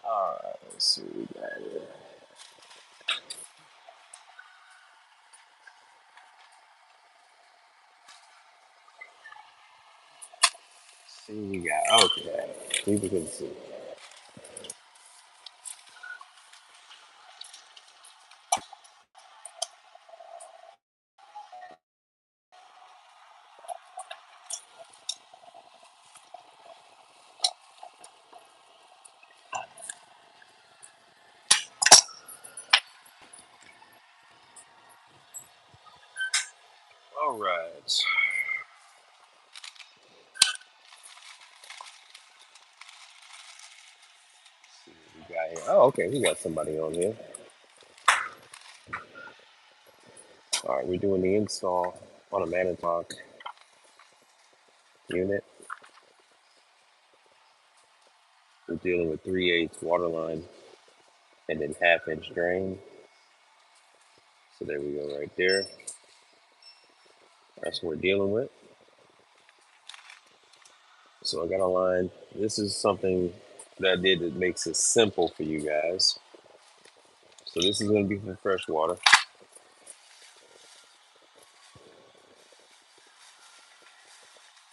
All right, let's see what we got here. See what we got. Okay, people can see. All right. See what we got here. Oh, okay, we got somebody on here. All right, we're doing the install on a Manitowoc unit. We're dealing with 3/8 water line and then half-inch drain. So there we go, right there. That's what we're dealing with. So I got a line. This is something that I did that makes it simple for you guys. So this is going to be for fresh water.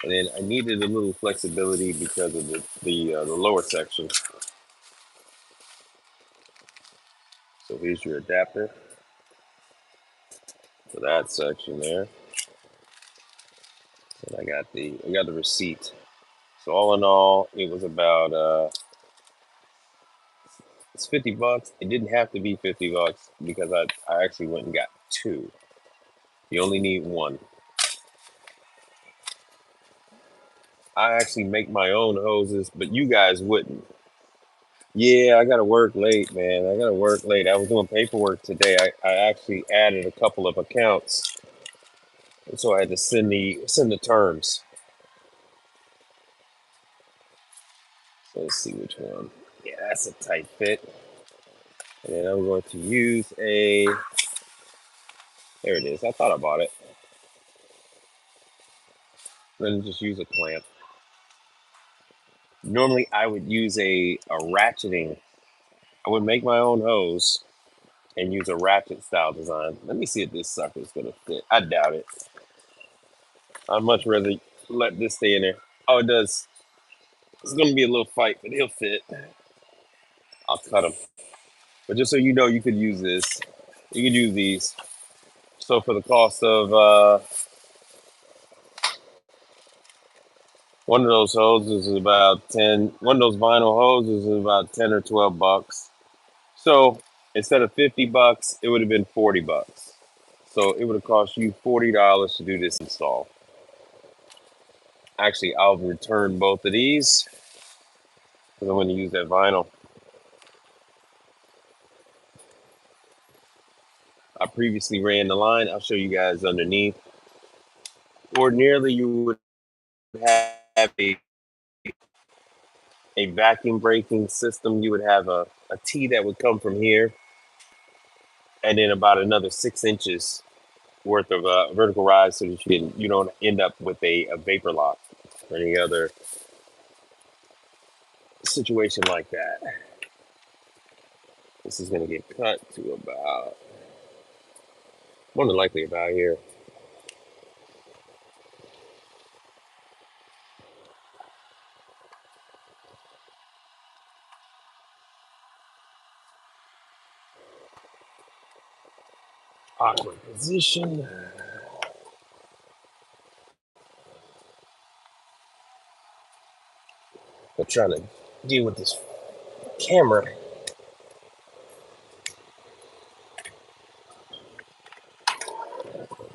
And then I needed a little flexibility because of the lower section. So here's your adapter for that section there. And I got the receipt. So all in all, it was about it's $50. It didn't have to be $50 because I actually went and got two. You only need one. I actually make my own hoses, but you guys wouldn't. Yeah, I gotta work late, man. I gotta work late. I was doing paperwork today. I actually added a couple of accounts, and so I had to send the terms. So let's see which one. Yeah, that's a tight fit. And then I'm going to use a. There it is. I thought I bought it. Then just use a clamp. Normally, I would use a ratcheting. I would make my own hose and use a ratchet style design. Let me see if this sucker's gonna fit. I doubt it. I'd much rather let this stay in there. Oh, it does. It's gonna be a little fight, but he'll fit. I'll cut him. But just so you know, you could use this. You could use these. So for the cost of one of those hoses is about 10. One of those vinyl hoses is about 10 or 12 bucks. So instead of $50, it would have been $40. So it would have cost you $40 to do this install. Actually, I'll return both of these because I'm going to use that vinyl. I previously ran the line. I'll show you guys underneath. Ordinarily, you would have a vacuum braking system. You would have a T that would come from here, and then about another 6 inches worth of vertical rise, so that you don't end up with a vapor lock or any other situation like that. This is going to get cut to about more than likely about here. Awkward position. I'm trying to deal with this camera.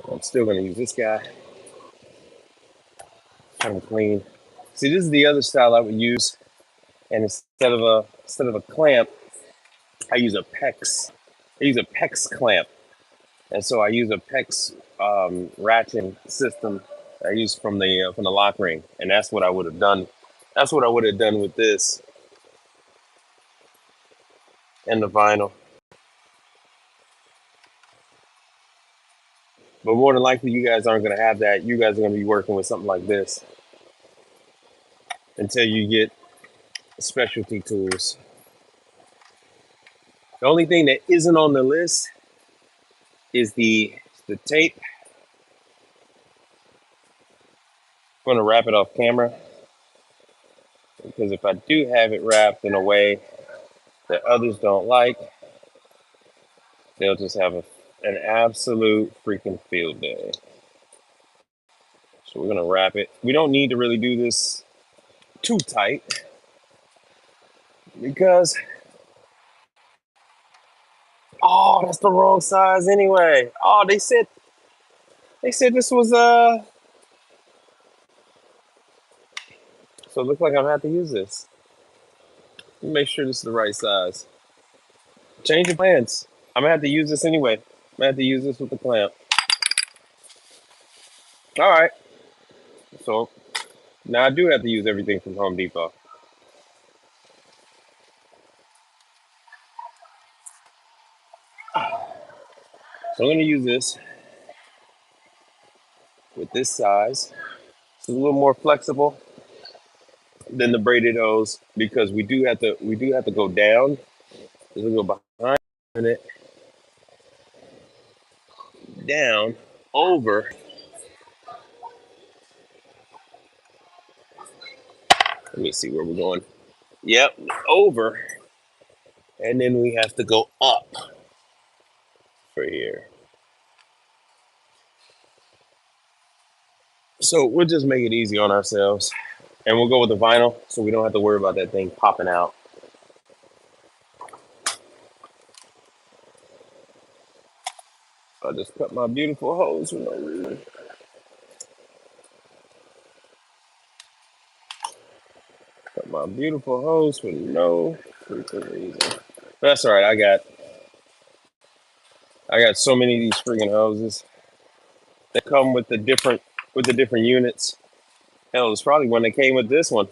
I'm still going to use this guy. Kind of clean. See, this is the other style I would use, and instead of a clamp, I use a PEX. I use a PEX clamp, and so I use a PEX ratchet system I use from the lock ring, and that's what I would have done. That's what I would have done with this and the vinyl. But more than likely, you guys aren't going to have that. You guys are going to be working with something like this until you get specialty tools. The only thing that isn't on the list is the tape. I'm gonna wrap it off camera because if I do have it wrapped in a way that others don't like, they'll just have an absolute freaking field day. So we're gonna wrap it. We don't need to really do this too tight because oh, that's the wrong size anyway. Oh, they said this was so it looks like I'm gonna have to use this. Let me make sure this is the right size. Change your plans. I'm gonna have to use this anyway. I'm gonna have to use this with the clamp. All right. So now I do have to use everything from Home Depot. So I'm gonna use this with this size. It's a little more flexible than the braided hose because we do have to go down. We'll go behind it, down, over. Let me see where we're going. Yep, over, and then we have to go up for here. So we'll just make it easy on ourselves, and we'll go with the vinyl so we don't have to worry about that thing popping out. I just cut my beautiful hose for no reason. Cut my beautiful hose for no freaking reason. That's all right. I got so many of these freaking hoses that come with the different units. Hell, it's probably when they came with this one.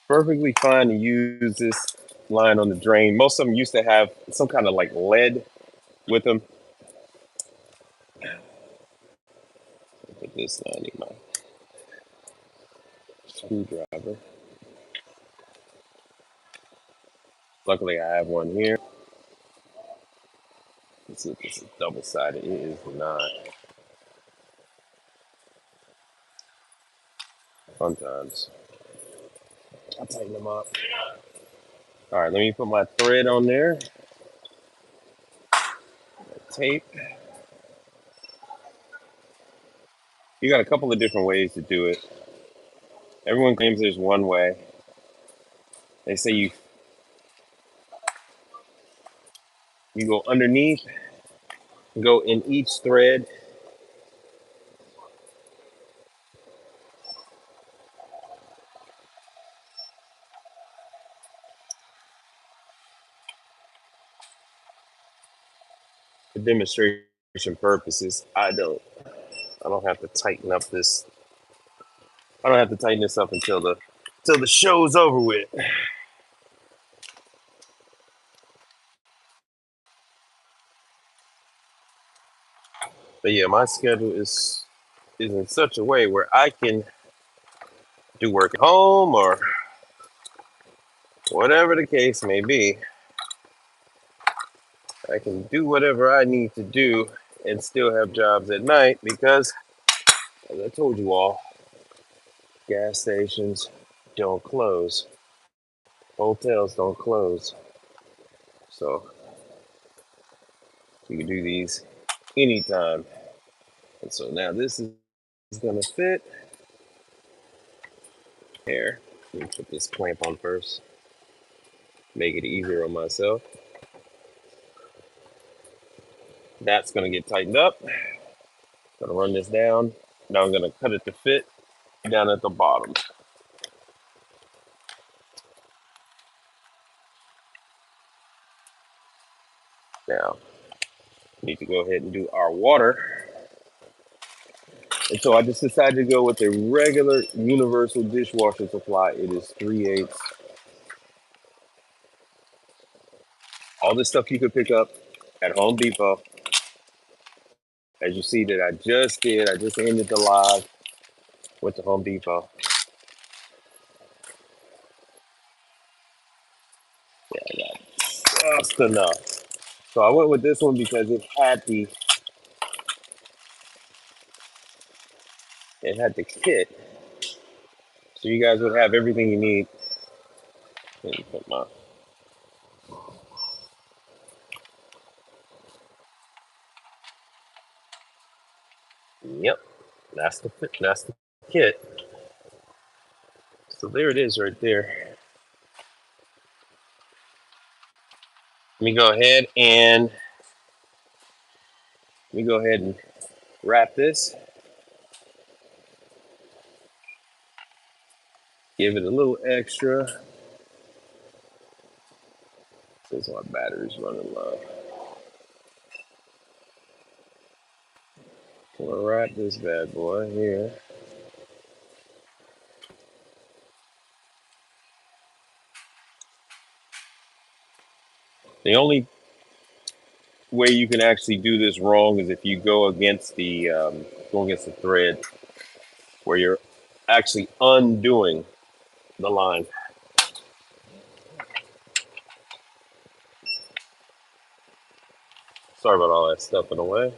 Perfectly fine to use this line on the drain. Most of them used to have some kind of like lead with them. Put this line in my screwdriver. Luckily, I have one here. Let's see if this is double sided. It is not. Sometimes I'll tighten them up. All right, let me put my thread on there. Tape. You got a couple of different ways to do it. Everyone claims there's one way. They say you go underneath, go in each thread. For demonstration purposes, I don't have to tighten up this. I don't have to tighten this up until the show's over with. But yeah, my schedule is in such a way where I can do work at home or whatever the case may be. I can do whatever I need to do and still have jobs at night because, as I told you all, gas stations don't close, hotels don't close. So you can do these anytime. And so now this is going to fit here. Let me put this clamp on first, make it easier on myself. That's going to get tightened up. Gonna run this down. Now I'm gonna cut it to fit down at the bottom. Now, need to go ahead and do our water. And so I just decided to go with a regular universal dishwasher supply. It is 3/8. All this stuff you could pick up at Home Depot. As you see that I just ended the live with the Home Depot. just enough. So I went with this one because it had the kit, so you guys would have everything you need. Let me put my Yep, that's the kit. So there it is right there. Let me go ahead and wrap this. Give it a little extra since my battery's running low. I'm gonna wrap this bad boy here. The only way you can actually do this wrong is if you go against the thread where you're actually undoing the line. Sorry about all that stuff in the way.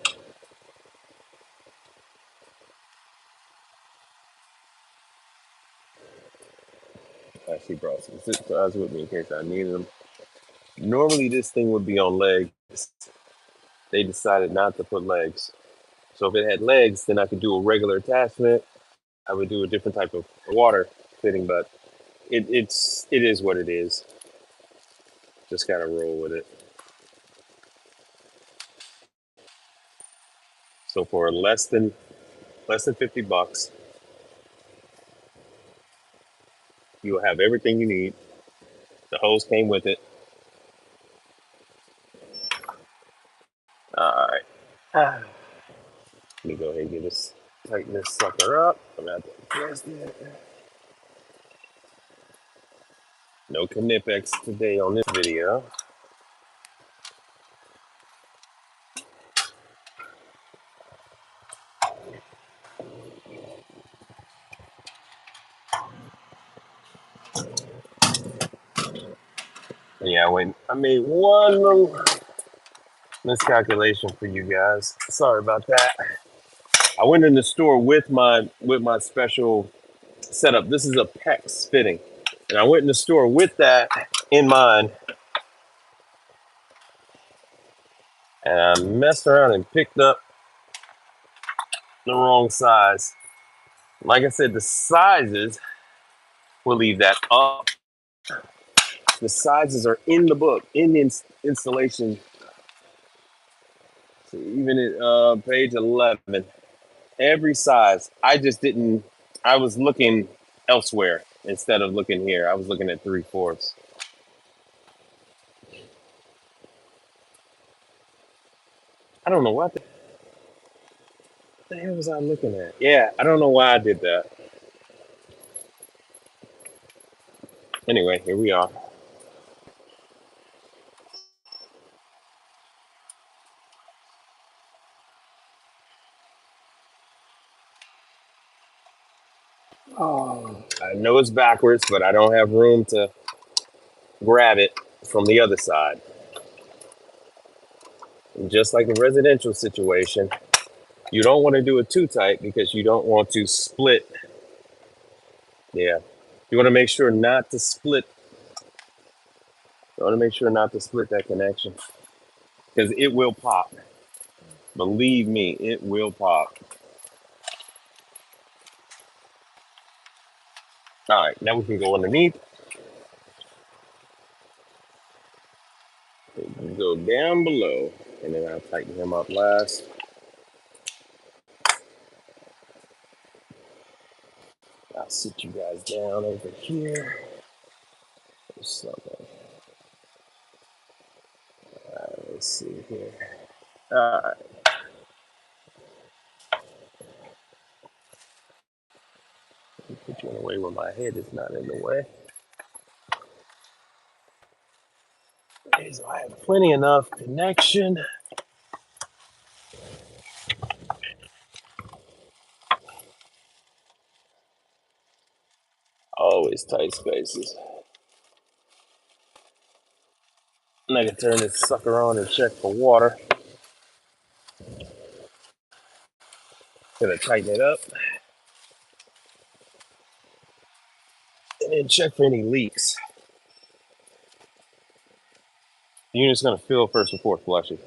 I actually brought some zip ties with me in case I needed them. Normally this thing would be on legs. They decided not to put legs. So if it had legs, then I could do a regular attachment. I would do a different type of water fitting, but it is what it is. Just gotta roll with it. So for less than $50, you will have everything you need. The hose came with it. All right. Let me go ahead and tighten this sucker up. I'm gonna have to adjust it. No Knipex today on this video. Yeah, I made one little miscalculation for you guys. Sorry about that. I went in the store with my special setup. This is a PEX fitting, and I went in the store with that in mind, and I messed around and picked up the wrong size. Like I said, the sizes we'll leave that up. The sizes are in the book in the installation. So even at page 11, every size. I just didn't. I was looking elsewhere instead of looking here. I was looking at 3/4. I don't know what the hell was I looking at. Yeah, I don't know why I did that. Anyway, here we are. Oh, I know it's backwards, but I don't have room to grab it from the other side. And just like the residential situation, you don't want to do it too tight because you don't want to split. Yeah, you want to make sure not to split. You want to make sure not to split that connection because it will pop. Believe me, it will pop. All right, now we can go underneath. We can go down below, and then I'll tighten him up last. I'll sit you guys down over here. Something. Let's see here. All right. Put you in a way where my head is not in the way. Okay, so I have plenty enough connection. Always tight spaces. And I can turn this sucker on and check for water. Gonna tighten it up and then check for any leaks. The unit's gonna fill first before it flushes.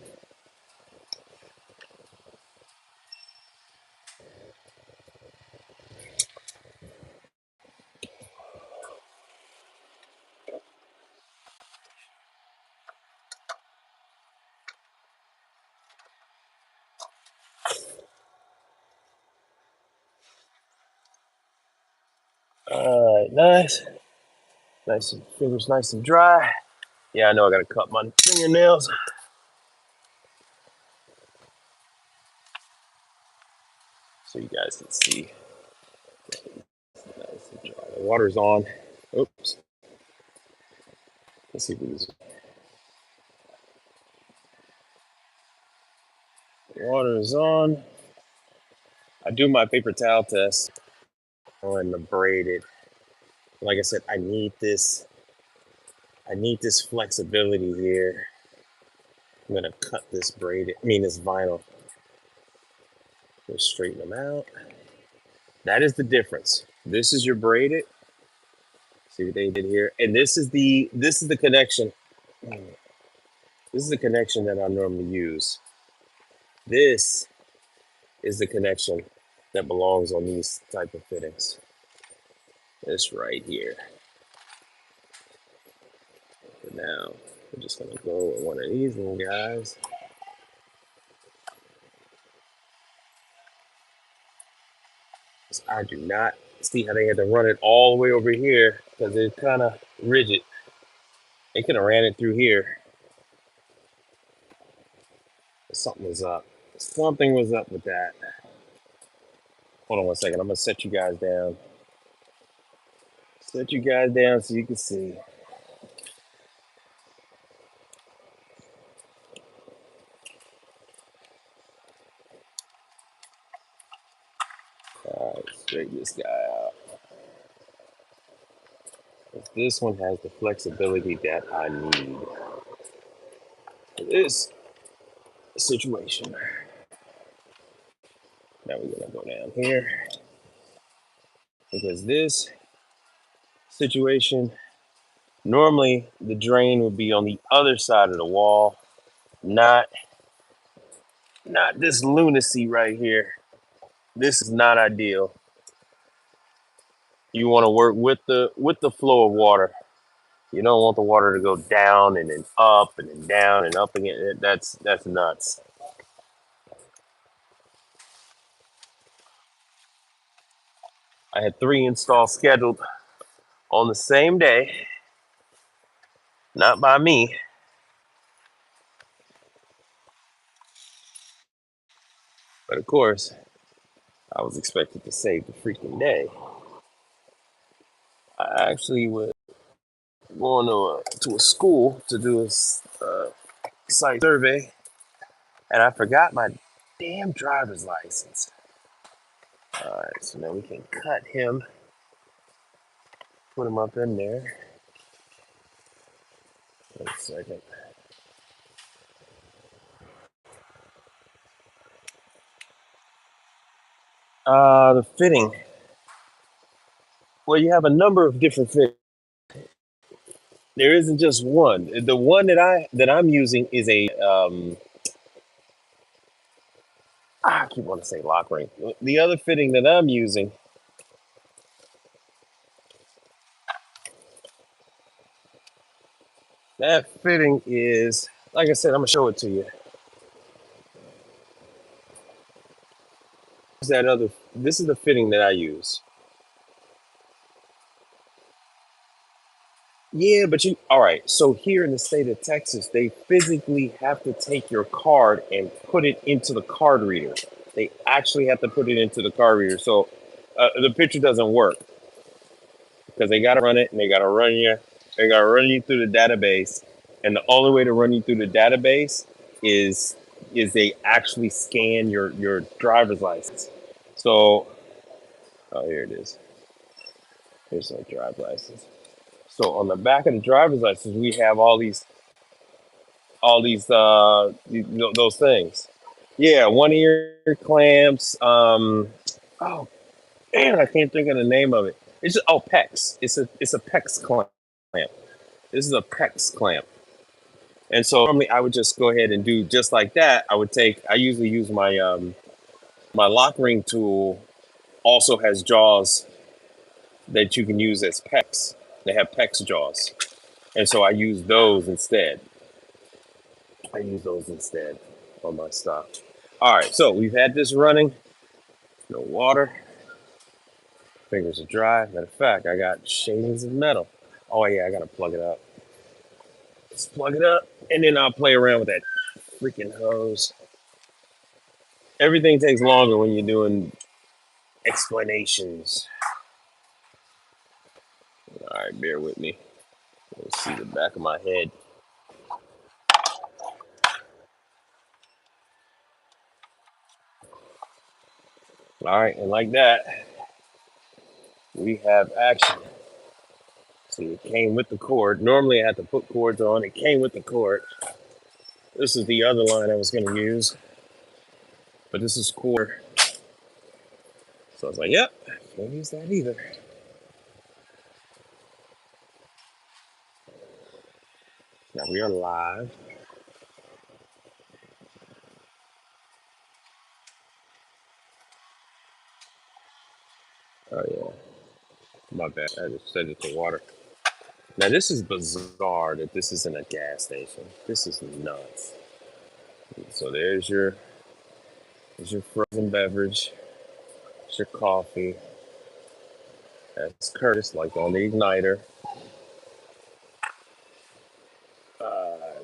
All right, nice. Nice and fingers nice and dry. Yeah, I know I gotta cut my fingernails so you guys can see. Nice and dry. The water's on. Oops. Let's see if we can. The water is on. I do my paper towel test on the braided. Like I said, I need this. I need this flexibility here. I'm gonna cut this braided. I mean this vinyl. Just straighten them out. That is the difference. This is your braided. See what they did here, and this is the connection. This is the connection that I normally use. This is the connection that belongs on these type of fittings. This right here. For now, we're just gonna go with one of these little guys. I do not see how they had to run it all the way over here because it's kind of rigid. They could have ran it through here. Something was up. Something was up with that. Hold on one second. I'm gonna set you guys down. Set you guys down so you can see. All right, straighten this guy out. This one has the flexibility that I need for this situation. Now we're gonna go down here because this situation, normally the drain would be on the other side of the wall, not this lunacy right here. This is not ideal. You want to work with the flow of water. You don't want the water to go down and then up and then down and up again. That's nuts. I had 3 installs scheduled on the same day, not by me. But of course, I was expected to save the freaking day. I actually was going to a school to do a site survey, and I forgot my damn driver's license. All right, so now we can cut him, put him up in there. Wait a second. The fitting. Well, you have a number of different fittings. There isn't just one. The one that I'm using is a I keep wanting to say lock ring. The other fitting that I'm using, that fitting is like I said. I'm gonna show it to you. That other. This is the fitting that I use. Yeah, but you all right. So here in the state of Texas, they physically have to take your card and put it into the card reader. They actually have to put it into the card reader. So the picture doesn't work because they got to run it and they got to run you. They got to run you through the database, and the only way to run you through the database is they actually scan your driver's license. So oh, here it is. Here's my driver's license. So on the back of the driver's license, we have all these all these those things. Yeah, one ear clamps. Oh man, I can't think of the name of it. It's just, oh, PEX. It's a PEX clamp. This is a PEX clamp. And so normally I would just go ahead and do just like that. I usually use my lock ring tool also has jaws that you can use as PEX. They have PEX jaws. And so I use those instead. I use those instead on my stuff. All right, so we've had this running. No water. Fingers are dry. Matter of fact, I got shavings of metal. Oh yeah, I gotta plug it up. Let's plug it up, and then I'll play around with that freaking hose. Everything takes longer when you're doing explanations. All right, bear with me. Let's see the back of my head. All right, and like that, we have action. See, it came with the cord. Normally, I have to put cords on. It came with the cord. This is the other line I was going to use, but this is cord. So I was like, yep, can't use that either. Now we are live. Oh, yeah. My bad. I just set it to water. Now, this is bizarre that this isn't a gas station. This is nuts. So there's your frozen beverage. There's your coffee. That's Curtis, like on the igniter.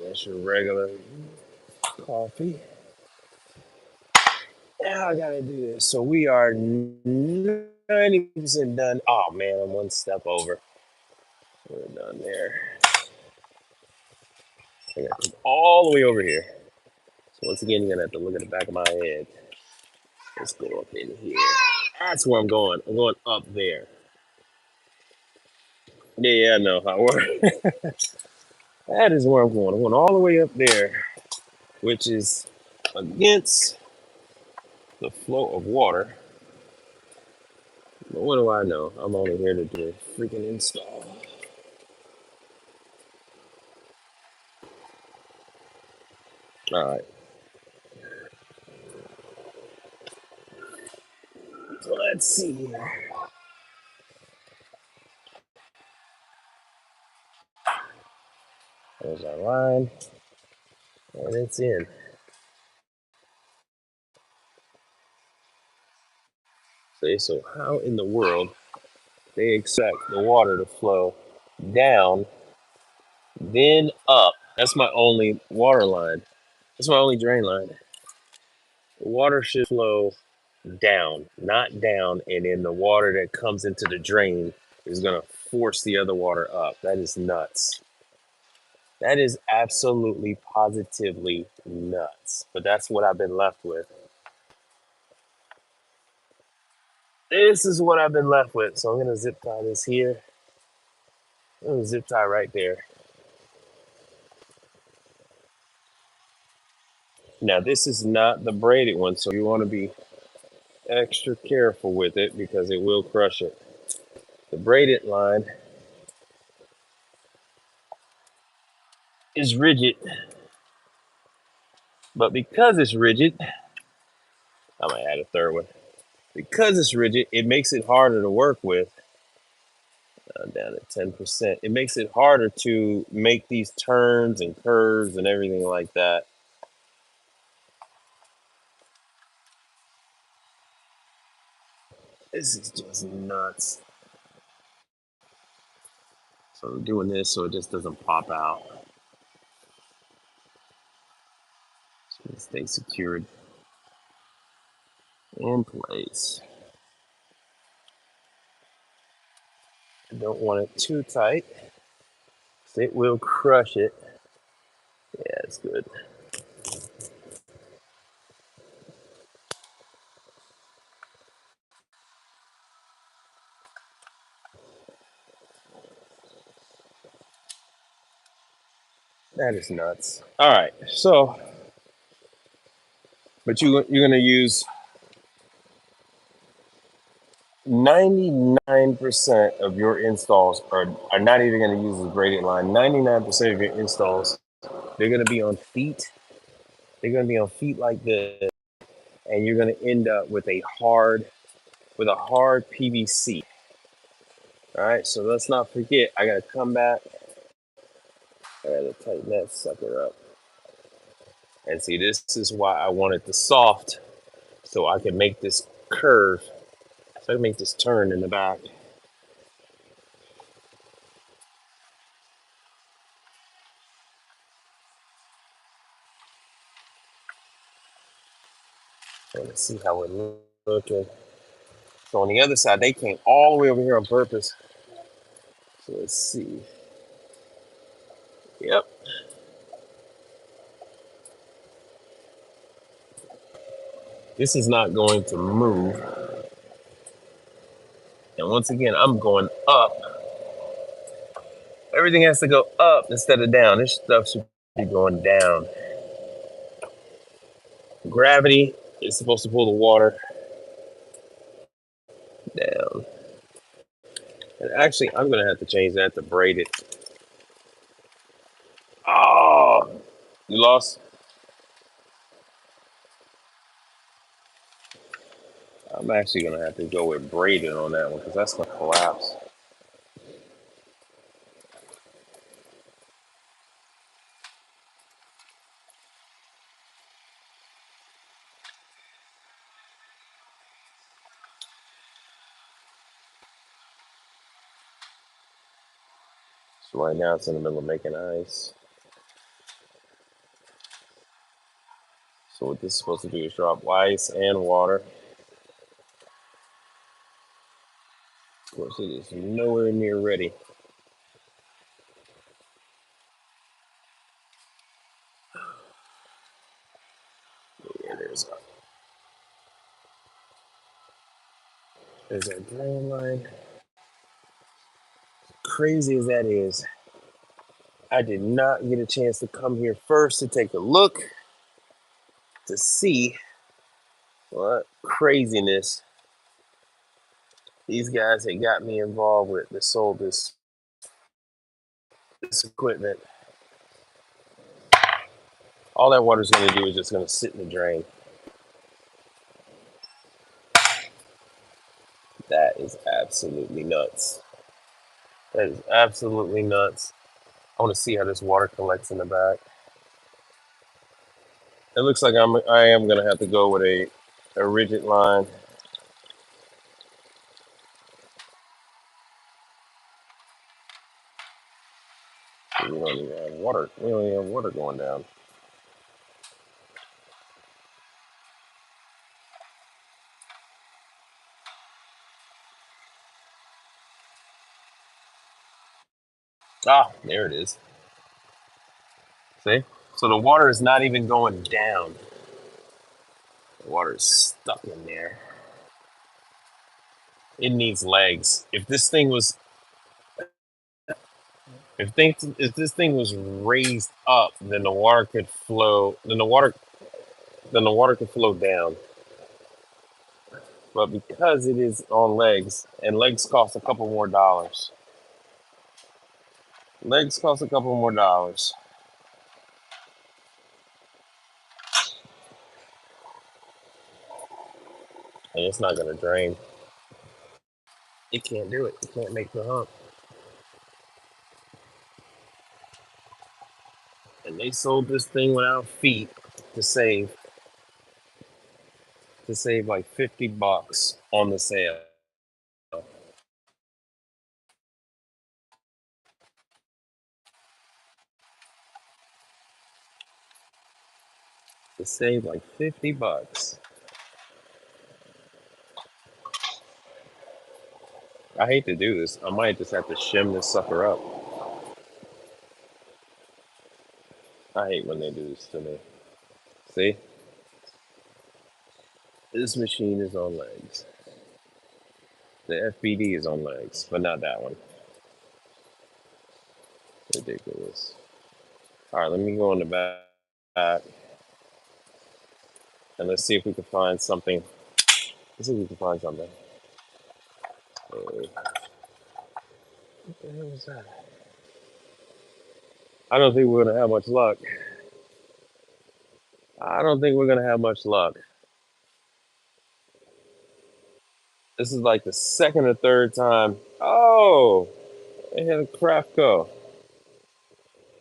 That's your regular coffee. Now I gotta do this. So we are 90% done. Oh man, I'm one step over. We're done there. I gotta come all the way over here. So once again, you're gonna have to look at the back of my head. Let's go up in here. That's where I'm going. I'm going up there. Yeah, I know how it works. That is where I'm going. I'm going all the way up there, which is against the flow of water. But what do I know? I'm only here to do a freaking install. All right. So let's see here. There's our line, and it's in. See, so how in the world they expect the water to flow down, then up? That's my only water line. That's my only drain line. The water should flow down, not down, and then the water that comes into the drain is gonna force the other water up. That is nuts. That is absolutely positively nuts. But that's what I've been left with. This is what I've been left with. So I'm gonna zip tie this here. I'm gonna zip tie right there. Now this is not the braided one, so you want to be extra careful with it because it will crush it. The braided line is rigid, but because it's rigid, I might add a third one. Because it's rigid, it makes it harder to work with. Down at 10%, it makes it harder to make these turns and curves and everything like that. This is just nuts. So I'm doing this so it just doesn't pop out. So it stays secured in place. I don't want it too tight. It will crush it. Yeah, it's good. That is nuts. All right, so but you're gonna use 99% of your installs are not even gonna use the braided line. 99% of your installs they're gonna be on feet. They're gonna be on feet like this, and you're gonna end up with a hard PVC. All right, so let's not forget. I gotta come back. I gotta tighten that sucker up. And see, this is why I wanted the soft, so I can make this curve, so I can make this turn in the back. I want to see how it looking. So on the other side, they came all the way over here on purpose. So let's see. Yep, this is not going to move. And once again, I'm going up. Everything has to go up instead of down. This stuff should be going down. Gravity is supposed to pull the water down. And actually, I'm gonna have to change that to braided. Oh, you lost. I'm actually gonna have to go with braided on that one because that's gonna collapse. So right now it's in the middle of making ice. So what this is supposed to do is drop ice and water. Of course, it is nowhere near ready. Yeah, there's our drain line. Crazy as that is, I did not get a chance to come here first to take a look to see what craziness these guys had got me involved with that sold this equipment. All that water's going to do is just going to sit in the drain. That is absolutely nuts. That is absolutely nuts. I want to see how this water collects in the back. It looks like I am going to have to go with a rigid line. We don't even have water. We don't even have water going down. Ah, there it is. See? So the water is not even going down. The water is stuck in there. It needs legs. If this thing was raised up, then the water could flow. Then the water could flow down. But because it is on legs, and legs cost a couple more dollars. Legs cost a couple more dollars, and it's not gonna drain. It can't do it. It can't make the hump. And they sold this thing without feet to save like $50 on the sale. To save like $50. I hate to do this. I might just have to shim this sucker up. I hate when they do this to me. See, this machine is on legs. The FBD is on legs, but not that one. Ridiculous. All right, let me go in the back and let's see if we can find something. Let's see if we can find something. Hey, what the hell is that? I don't think we're gonna have much luck. I don't think we're gonna have much luck. This is like the second or third time. Oh, they had a Craftco.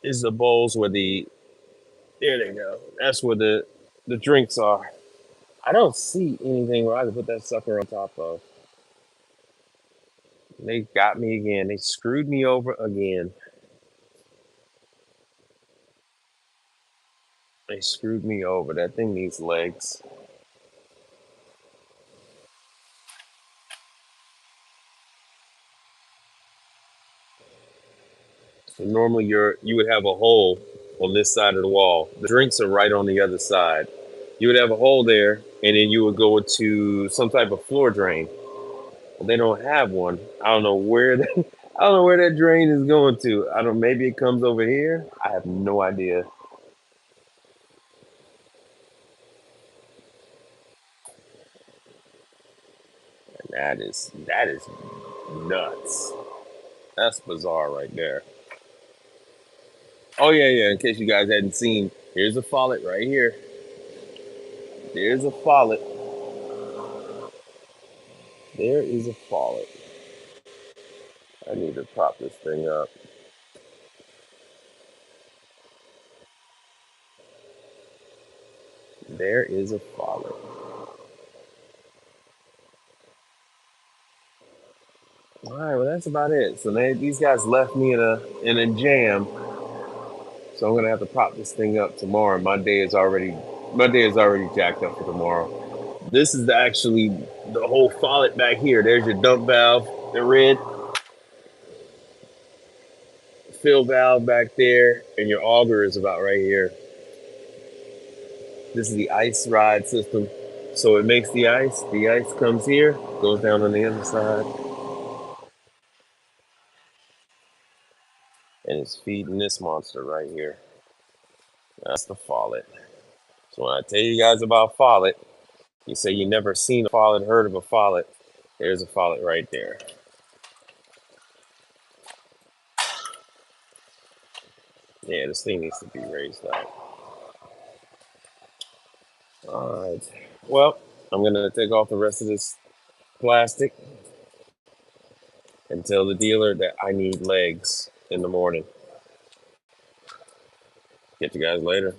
These are the bowls where the there they go. That's where the drinks are. I don't see anything where I can put that sucker on top of. They got me again. They screwed me over again. They screwed me over. That thing needs legs. So normally you would have a hole on this side of the wall. The drinks are right on the other side. You would have a hole there, and then you would go to some type of floor drain. But they don't have one. I don't know where I don't know where that drain is going to. I don't. Maybe it comes over here. I have no idea. And that is nuts. That's bizarre right there. Oh yeah, yeah. In case you guys hadn't seen, here's a follet right here. There's a follet. There is a follet. I need to prop this thing up. There is a follet. All right, well that's about it. So these guys left me in a jam. So I'm gonna have to prop this thing up tomorrow. My day is already jacked up for tomorrow. This is actually the whole follet back here. There's your dump valve, the red fill valve back there, and your auger is about right here. This is the ice ride system. So it makes the ice. The ice comes here, goes down on the other side, and it's feeding this monster right here. That's the follet. So when I tell you guys about follet, you say you never seen a follet, heard of a follet. There's a follet right there. Yeah, this thing needs to be raised up. All right. Well, I'm gonna take off the rest of this plastic and tell the dealer that I need legs in the morning. Get you guys later.